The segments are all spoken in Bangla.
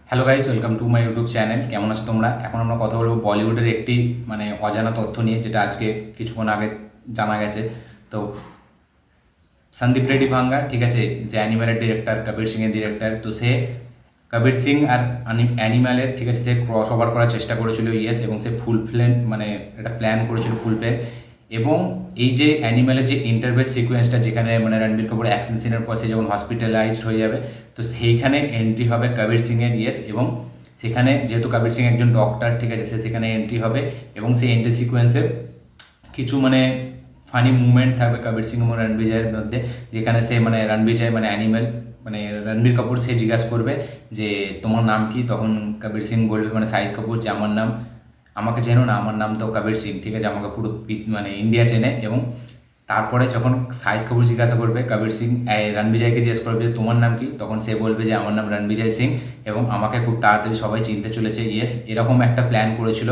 Hello guys, welcome to my YouTube channel. কেমন আছো তোমরা? এখন আমরা কথা বলবো বলিউডের একটি অজানা তথ্য নিয়ে, যেটা আজকে কিছুক্ষণ আগে জানা গেছে। তো সন্দীপ রেড্ডি ভাঙ্গা, ঠিক আছে, যে অ্যানিম্যালের ডিরেক্টর, কবির সিংয়ের ডিরেক্টর, তো সে কবির সিং আর অ্যানিম্যালের, ঠিক আছে, সে ক্রস ওভার করার চেষ্টা করেছিল, ইয়েস, এবং সে ফুল প্ল্যান একটা প্ল্যান করেছিল ফুল প্ল্যান। এবং এই যে অ্যানিম্যালের যে ইন্টারভেল সিকোয়েন্সটা, যেখানে রণবীর কাপুর অ্যাকশন সিনের পর সে যখন হসপিটালাইজড হয়ে যাবে, তো সেইখানে এন্ট্রি হবে কবির সিংয়ের, ইয়েস। এবং সেখানে যেহেতু কবির সিং একজন ডক্টর, ঠিক আছে, সে সেখানে এন্ট্রি হবে এবং সেই এন্ট্রি সিকোয়েন্সে কিছু ফানি মুভমেন্ট থাকবে কবির সিং এবং রণবিজয়ের মধ্যে, যেখানে সে রণবিজয় অ্যানিমেল রণবীর কাপুর, সে জিজ্ঞাসা করবে যে তোমার নাম কি। তখন কবির সিং বলবে শাহিদ কাপুর যে আমার নাম, আমাকে চেনো না, আমার নাম তো কবির সিং, ঠিক আছে, আমাকে পুরো ইন্ডিয়া চেনে। এবং তারপরে যখন শাহিদ কাপুর জিজ্ঞাসা করবে কবির সিং রণবিজয়কে জিজ্ঞেস করবে যে তোমার নাম কি, তখন সে বলবে যে আমার নাম রণবিজয় সিং এবং আমাকে খুব তাড়াতাড়ি সবাই চিনতে চলেছে, ইয়েস। এরকম একটা প্ল্যান করেছিল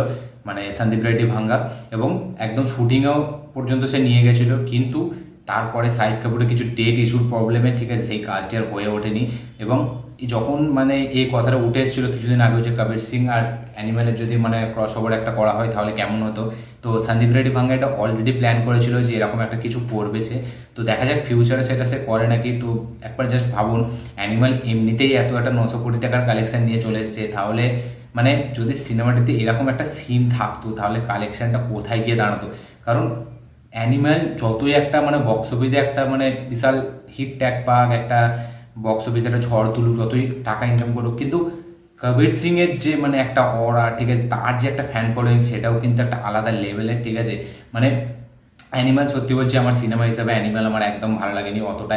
সন্দীপ রেড্ডি ভাঙ্গা, এবং একদম শুটিংয়েও পর্যন্ত সে নিয়ে গেছিলো। কিন্তু তারপরে শাহিদ কাপুরের কিছু ডেট ইস্যুর প্রবলেমে, ঠিক আছে, সেই কাজটি আর হয়ে ওঠেনি। এবং যখন এই কথাটা উঠে এসেছিলো কিছুদিন আগে, যে কবির সিং আর অ্যানিম্যালের যদি ক্রস ওভার একটা করা হয় তাহলে কেমন হতো, তো সন্দীপ রেড্ডি ভাঙ্গা এটা অলরেডি প্ল্যান করেছিল যে এরকম একটা কিছু করবে সে। তো দেখা যাক ফিউচারে সেটা সে করে নাকি। তো একবার জাস্ট ভাবুন, অ্যানিম্যাল এমনিতেই এত একটা 900 কোটি টাকার কালেকশন নিয়ে চলে এসছে, তাহলে যদি সিনেমাটিতে এরকম একটা সিন থাকতো তাহলে কালেকশনটা কোথায় গিয়ে দাঁড়াতো। কারণ অ্যানিম্যাল যতই একটা বক্স অফিসে একটা বিশাল হিট ট্যাগ পাক, একটা বক্স অফিসে একটা ঝড় তুলুক, যতই টাকা ইনকাম করুক, কিন্তু কবির সিংয়ের যে একটা অরা, ঠিক আছে, তার যে একটা ফ্যান ফলোয়িং, সেটাও কিন্তু একটা আলাদা লেভেলের, ঠিক আছে। অ্যানিম্যাল, সত্যি বলছি, আমার সিনেমা হিসাবে অ্যানিম্যাল আমার একদম ভালো লাগেনি অতটা।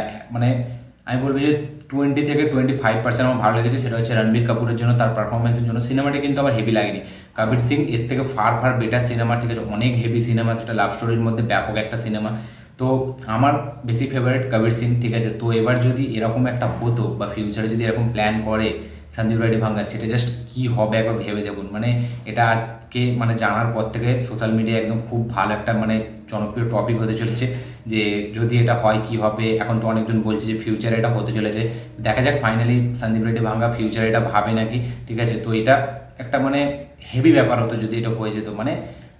আমি বলবো যে 20 থেকে 25% আমার ভালো লেগেছে, সেটা হচ্ছে রণবীর কাপুরের জন্য, তার পারফরমেন্সের জন্য। সিনেমাটি কিন্তু আমার হেভি লাগেনি। কবির সিং এর থেকে ফার ফার বেটার সিনেমা, ঠিক আছে, অনেক হেভি সিনেমা, সেটা লাভ স্টোরির মধ্যে ব্যাপক একটা সিনেমা। তো আমার বেশি ফেভারিট কবির সিং, ঠিক আছে। তো এবার যদি এরকম একটা হতো বা ফিউচারে যদি এরকম প্ল্যান করে সন্দীপ রেড্ডি ভাঙ্গা, সেটা জাস্ট কী হবে একবার ভেবে দেখুন। এটা আজকে জানার পর থেকে সোশ্যাল মিডিয়ায় একদম খুব ভালো একটা জনপ্রিয় টপিক হতে চলেছে, যে যদি এটা হয় কি হবে। এখন তো অনেকজন বলছে যে ফিউচারে এটা হতে চলেছে। দেখা যাক ফাইনালি সন্দীপ রেড্ডি ভাঙ্গা ফিউচারে এটা ভাবে নাকি, ঠিক আছে। তো এটা একটা হেভি ব্যাপার হতো যদি এটা হয়ে যেত।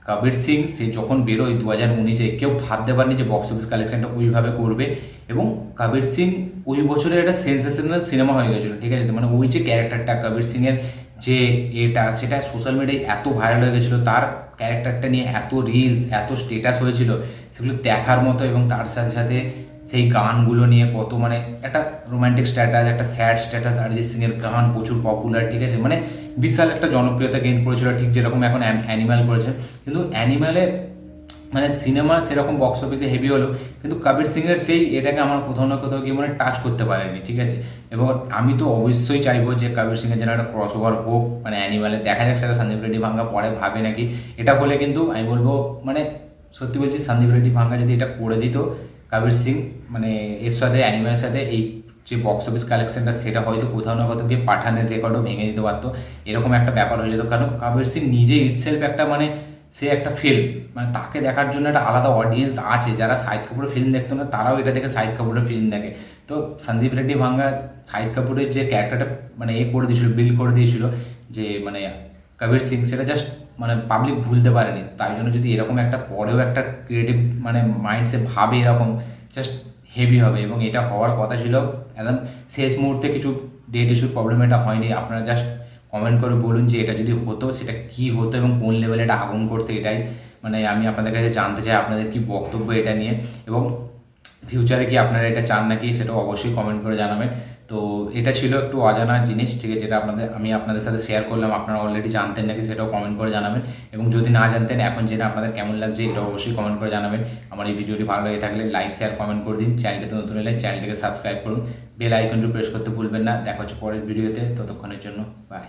কবির সিং সে যখন বেরোয় 2019-এ, কেউ ভাবতে পারেনি যে বক্স অফিস কালেকশনটা ওইভাবে করবে। এবং কবির সিং ওই বছরের একটা সেন্সেশনাল সিনেমা হয়ে গেছিলো, ঠিক আছে। ওই যে ক্যারেক্টারটা কবির সিংয়ের, যে সেটা সোশ্যাল মিডিয়ায় এত ভাইরাল হয়ে গেছিলো, তার ক্যারেক্টারটা নিয়ে এত রিলস, এত স্টেটাস হয়েছিল, সেগুলো দেখার মতো। এবং তার সাথে সাথে সেই গানগুলো নিয়ে কত একটা রোম্যান্টিক স্ট্যাটাস, একটা স্যাড স্ট্যাটাস, অরিজিৎ সিংয়ের গান প্রচুর পপুলার, ঠিক আছে। বিশাল একটা জনপ্রিয়তা গেইন করেছিল, ঠিক যেরকম এখন অ্যানিম্যাল করেছে। কিন্তু অ্যানিম্যালে সিনেমা সেরকম বক্স অফিসে হেভি হলো, কিন্তু কবির সিংয়ের সেই এটাকে আমার কোথাও না কোথাও গিয়ে টাচ করতে পারেনি, ঠিক আছে। এবং আমি তো অবশ্যই চাইবো যে কবির সিংয়ের যেন একটা ক্রস ওভার হোক অ্যানিম্যালে। দেখা যাক সেটা সন্দীপ রেড্ডি ভাঙ্গা পরে ভাবে নাকি। এটা হলে কিন্তু আমি বলবো সত্যি বলছি, সন্দীপ রেড্ডি ভাঙ্গা যদি এটা করে দিত কবির সিং এর সাথে, অ্যানিম্যালের সাথে, এই যে বক্স অফিস কালেকশনটা, সেটা হয়তো কোথাও না কোথাও গিয়ে পাঠানের রেকর্ডও ভেঙে দিতে পারতো। এরকম একটা ব্যাপার হয়ে যেত। কারণ কবির সিং নিজে ইটসেলফ একটা সে একটা ফিল্ম, তাকে দেখার জন্য একটা আলাদা অডিয়েন্স আছে। যারা শাহিদ কাপুরের ফিল্ম দেখতো না, তারাও এটা দেখে শাহিদ কাপুরের ফিল্ম দেখে। তো সন্দীপ রেড্ডি ভাঙ্গা শাহিদ কাপুরের যে ক্যারেক্টারটা করে দিয়েছিল, বিল্ড করে দিয়েছিল, যে কবির সিং, সেটা জাস্ট পাবলিক ভুলতে পারেনি। তাই জন্য যদি এরকম একটা পরেও একটা ক্রিয়েটিভ মাইন্ড সে ভাবে এরকম, জাস্ট হেভি হবে। এবং এটা হওয়ার কথা ছিল একদম শেষ মুহূর্তে, কিছু ডেট ইস্যুর প্রবলেম এটা হয়নি। আপনারা জাস্ট কমেন্ট করে বলুন যে এটা যদি হতো সেটা কী হতো এবং কোন লেভেলে এটা আগুন করতে। এটাই আমি আপনাদের কাছে জানতে চাই আপনাদের কি বক্তব্য এটা নিয়ে, এবং ফিউচারে কি আপনারা এটা চান নাকি, সেটাও অবশ্যই কমেন্ট করে জানাবেন। তো এটা ছিল একটু অজানা জিনিস, ঠিক আছে, যেটা আমি আপনাদের সাথে শেয়ার করলাম। আপনারা অলরেডি জানতেন নাকি, সেটাও কমেন্ট করে জানাবেন। এবং যদি না জানতেন, এখন জেনে আপনাদের কেমন লাগছে, এটা অবশ্যই কমেন্ট করে জানাবেন। আমার এই ভিডিওটি ভালো লেগে থাকলে লাইক, শেয়ার, কমেন্ট করে দিন। চ্যানেলটাতে নতুন এলে চ্যানেলটিকে সাবস্ক্রাইব করুন, বেল আইকনটি প্রেস করতে ভুলবেন না। দেখা হচ্ছে পরের ভিডিওতে, ততক্ষণের জন্য বাই।